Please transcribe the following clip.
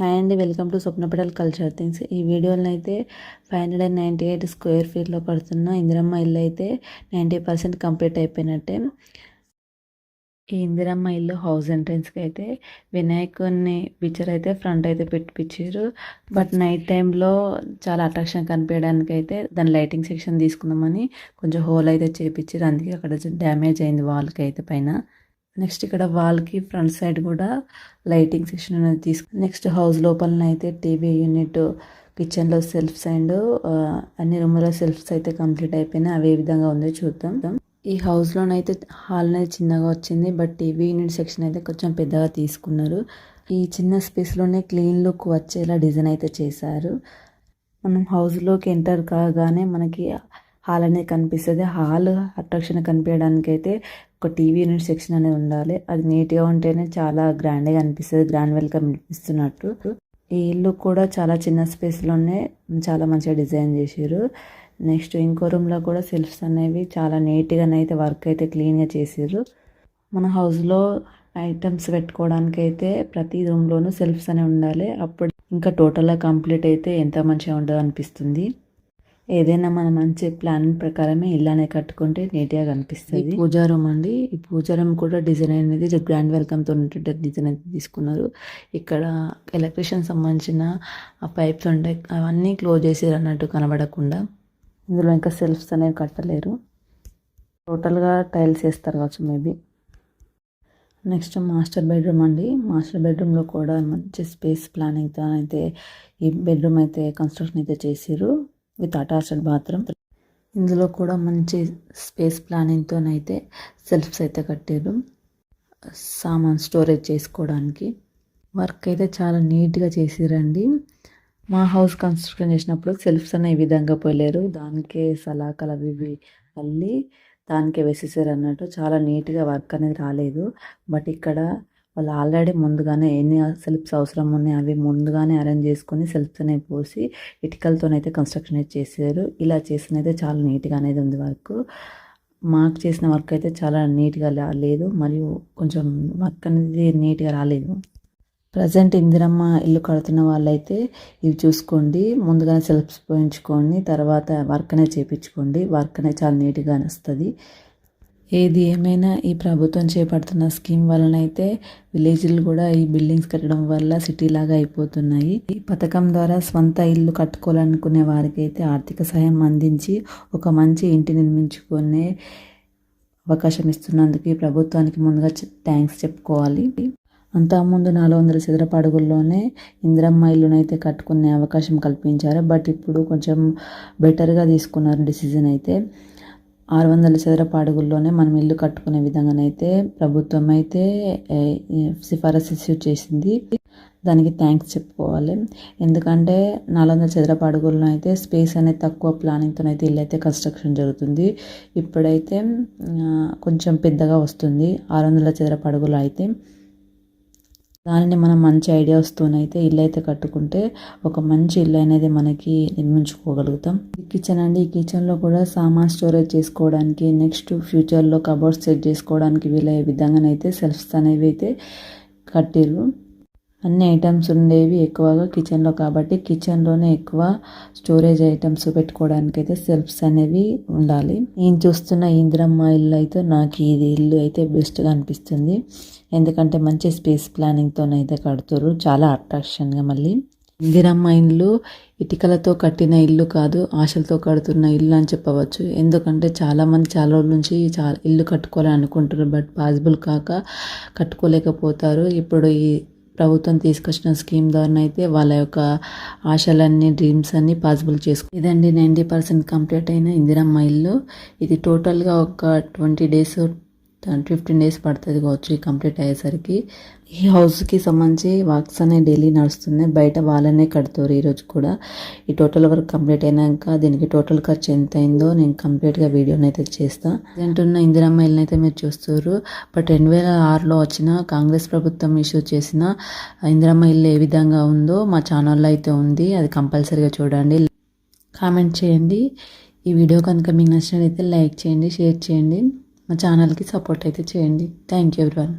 Hi అండి, welcome to Swapnapatal culture things. ఈ వీడియోలో అయితే 598 స్క్వేర్ ఫీట్లో పడుతున్న ఇందిరమ్మ ఇల్లు అయితే 90% కంప్లీట్ అయిపోయినట్టే. ఈ ఇందిరమ్మ ఇల్లు హౌస్ ఎంట్రెన్స్కి అయితే వినాయకుని పిక్చర్ అయితే ఫ్రంట్ అయితే పెట్టించారు. బట్ నైట్ టైంలో చాలా అట్రాక్షన్ కనిపించడానికి అయితే దాని లైటింగ్ సెక్షన్ తీసుకుందామని కొంచెం హోల్ అయితే చేపించారు. అందుకే అక్కడ డ్యామేజ్ అయింది వాల్కి అయితే పైన. నెక్స్ట్ ఇక్కడ వాల్కి ఫ్రంట్ సైడ్ కూడా లైటింగ్ సెక్షన్ అనేది నెక్స్ట్ హౌస్ లోపలనైతే టీవీ యూనిట్, కిచెన్లో సెల్ఫ్స్ అండ్ అన్ని రూమ్లో సెల్ఫ్స్ అయితే కంప్లీట్ అయిపోయినాయి. అవి ఏ విధంగా ఉందో చూద్దాం. ఈ హౌస్లోనైతే హాల్ అనేది చిన్నగా వచ్చింది, బట్ టీవీ యూనిట్ సెక్షన్ అయితే కొంచెం పెద్దగా తీసుకున్నారు. ఈ చిన్న స్పేస్లోనే క్లీన్ లుక్ వచ్చేలా డిజైన్ అయితే చేశారు. మనం హౌస్లోకి ఎంటర్ కాగానే మనకి హాల్ అనేది కనిపిస్తుంది. హాల్ అట్రాక్షన్ కనిపించడానికి అయితే ఒక టీవీ యూనిట్ సెక్షన్ అనేది ఉండాలి. అది నీట్గా ఉంటేనే చాలా గ్రాండ్గా అనిపిస్తుంది, గ్రాండ్ వెల్కమ్ ఇస్తున్నట్టు. ఈ ఇల్లు కూడా చాలా చిన్న స్పేస్లోనే చాలా మంచిగా డిజైన్ చేసారు. నెక్స్ట్ ఇంకో రూమ్లో కూడా సెల్ఫ్స్ అనేవి చాలా నీట్గానైతే వర్క్ అయితే క్లీన్గా చేసారు. మన హౌస్లో ఐటమ్స్ పెట్టుకోవడానికి అయితే ప్రతి రూమ్లోనూ సెల్ఫ్స్ అనేవి ఉండాలి. అప్పుడు ఇంకా టోటల్గా కంప్లీట్ అయితే ఎంత మంచిగా ఉంటుందో అనిపిస్తుంది. ఏదైనా మన మంచి ప్లాన్ ప్రకారమే ఇల్లానే కట్టుకుంటే నీట్గా కనిపిస్తుంది. పూజా రూమ్ అండి. ఈ పూజా రూమ్ కూడా డిజైన్ అనేది గ్రాండ్ వెల్కమ్తో ఉన్నట్టు డిజైన్ అయితే తీసుకున్నారు. ఇక్కడ ఎలక్ట్రిషియన్ సంబంధించిన ఆ పైప్స్ ఉంటాయి, అవన్నీ క్లోజ్ చేసారు అన్నట్టు కనబడకుండా. ఇందులో ఇంకా సెల్ఫ్స్ అనేవి కట్టలేరు, టోటల్గా టైల్స్ వేస్తారు కావచ్చు మేబీ. నెక్స్ట్ మాస్టర్ బెడ్రూమ్ అండి. మాస్టర్ బెడ్రూమ్లో కూడా మంచి స్పేస్ ప్లానింగ్తో అయితే ఈ బెడ్రూమ్ అయితే కన్స్ట్రక్షన్ అయితే చేసారు విత్ అటాచ్డ్ బాత్రూమ్. ఇందులో కూడా మంచి స్పేస్ ప్లానింగ్తోనైతే సెల్ఫ్స్ అయితే కట్టారు సామాన్ స్టోరేజ్ చేసుకోవడానికి. వర్క్ అయితే చాలా నీట్గా చేసిరండి. మా హౌస్ కన్స్ట్రక్షన్ చేసినప్పుడు సెల్ఫ్స్ అనే ఈ విధంగా పోయలేరు, దానికే సలాకలు అవి ఇవి అల్లి దానికే వేసేసారు అన్నట్టు. చాలా నీట్గా వర్క్ అనేది రాలేదు. బట్ ఇక్కడ వాళ్ళు ఆల్రెడీ ముందుగానే ఎన్ని సెల్ఫ్స్ అవసరం ఉన్నాయి అవి ముందుగానే అరేంజ్ చేసుకొని సెల్ఫ్స్ అనేవి పోసి ఇటుకలతోనైతే కన్స్ట్రక్షన్ అయితే చేశారు. ఇలా చేసినైతే చాలా నీట్గా అనేది ఉంది వర్క్. మాకు చేసిన వర్క్ అయితే చాలా నీట్గా లేదు, మరియు కొంచెం వర్క్ అనేది నీట్గా రాలేదు. ప్రజెంట్ ఇందిరమ్మ ఇల్లు కడుతున్న వాళ్ళైతే ఇవి చూసుకోండి, ముందుగానే సెల్ఫ్స్ పోయించుకోండి, తర్వాత వర్క్ అనేది చేయించుకోండి. వర్క్ అనేది చాలా నీట్గా వస్తుంది. ఏది ఏమైనా ఈ ప్రభుత్వం చేపడుతున్న స్కీమ్ వలనైతే విలేజ్లు కూడా ఈ బిల్డింగ్స్ కట్టడం వల్ల సిటీ లాగా అయిపోతున్నాయి. ఈ పథకం ద్వారా స్వంత ఇల్లు కట్టుకోవాలనుకునే వారికి అయితే ఆర్థిక సహాయం అందించి ఒక మంచి ఇంటి నిర్మించుకునే అవకాశం ఇస్తున్నందుకు ఈ ప్రభుత్వానికి ముందుగా థ్యాంక్స్ చెప్పుకోవాలి. అంతకుముందు 400 చదరపు అడుగుల్లోనే ఇందిరమ్మ ఇల్లునైతే కట్టుకునే అవకాశం కల్పించారు. బట్ ఇప్పుడు కొంచెం బెటర్గా తీసుకున్నారు డిసిజన్ అయితే. 600 చదరపు అడుగుల్లోనే మనం ఇల్లు కట్టుకునే విధంగానైతే ప్రభుత్వం అయితే సిఫారసు ఇష్యూ చేసింది. దానికి థ్యాంక్స్ చెప్పుకోవాలి. ఎందుకంటే 400 చదరపు అడుగుల్లో అయితే స్పేస్ అనేది తక్కువ ప్లానింగ్తో అయితే ఇల్లు అయితే కన్స్ట్రక్షన్ జరుగుతుంది. ఇప్పుడైతే కొంచెం పెద్దగా వస్తుంది 600 చదరపు అడుగులు అయితే. దానిని మనం మంచి ఐడియాస్తోనైతే ఇల్లు అయితే కట్టుకుంటే ఒక మంచి ఇల్లు అనేది మనకి నిర్మించుకోగలుగుతాం. ఈ కిచెన్ అండి. ఈ కిచెన్లో కూడా సామాన్ స్టోరేజ్ చేసుకోవడానికి, నెక్స్ట్ ఫ్యూచర్లో కబోర్డ్స్ సెట్ చేసుకోవడానికి వీలయ్యే విధంగానైతే సెల్ఫ్స్ అనేవి అయితే కట్టిరు. అన్ని ఐటమ్స్ ఉండేవి ఎక్కువగా కిచెన్లో కాబట్టి కిచెన్లోనే ఎక్కువ స్టోరేజ్ ఐటమ్స్ పెట్టుకోవడానికి అయితే సెల్ఫ్స్ అనేవి ఉండాలి. నేను చూస్తున్న ఇందిరమ్మ ఇల్లు అయితే నాకు ఇది ఇల్లు అయితే బెస్ట్గా అనిపిస్తుంది. ఎందుకంటే మంచి స్పేస్ ప్లానింగ్తోనైతే కడుతురు, చాలా అట్రాక్షన్గా. మళ్ళీ ఇందిరమ్మ ఇల్లు ఇటుకలతో కట్టిన ఇల్లు కాదు, ఆశలతో కడుతున్న ఇల్లు అని చెప్పవచ్చు. ఎందుకంటే చాలామంది చాలా రోజుల నుంచి ఇల్లు కట్టుకోవాలని అనుకుంటారు, బట్ పాసిబుల్ కాక కట్టుకోలేకపోతారు. ఇప్పుడు ఈ ప్రభుత్వం తీసుకొచ్చిన స్కీమ్ ద్వారా అయితే వాళ్ళ యొక్క ఆశలన్నీ, డ్రీమ్స్ అన్నీ పాసిబుల్ ఇదండి 90% కంప్లీట్ అయిన ఇందిరమ్మ ఇల్లు. ఇది టోటల్గా ఒక 20 days 15 days పడుతుంది కావచ్చు ఈ కంప్లీట్ అయ్యేసరికి. ఈ హౌస్కి సంబంధించి వర్క్స్ అనేవి డైలీ నడుస్తున్నాయి. బయట వాళ్ళనే కడుతారు ఈరోజు కూడా. ఈ టోటల్ వర్క్ కంప్లీట్ అయినాక దీనికి టోటల్ ఖర్చు ఎంత అయిందో నేను కంప్లీట్గా వీడియోని అయితే చేస్తాను. ప్రజెంట్ ఉన్న ఇందిరమ్మ ఇల్లు అయితే మీరు చూస్తారు. బట్ 2006లో వచ్చిన కాంగ్రెస్ ప్రభుత్వం ఇష్యూ చేసిన ఇందిరమ్మ ఇల్లు ఏ విధంగా ఉందో మా ఛానల్లో అయితే ఉంది, అది కంపల్సరీగా చూడండి, కామెంట్ చేయండి. ఈ వీడియో కనుక మీకు నచ్చినట్లయితే లైక్ చేయండి, షేర్ చేయండి, మా ఛానల్కి సపోర్ట్ అయితే చేయండి. Thank you everyone.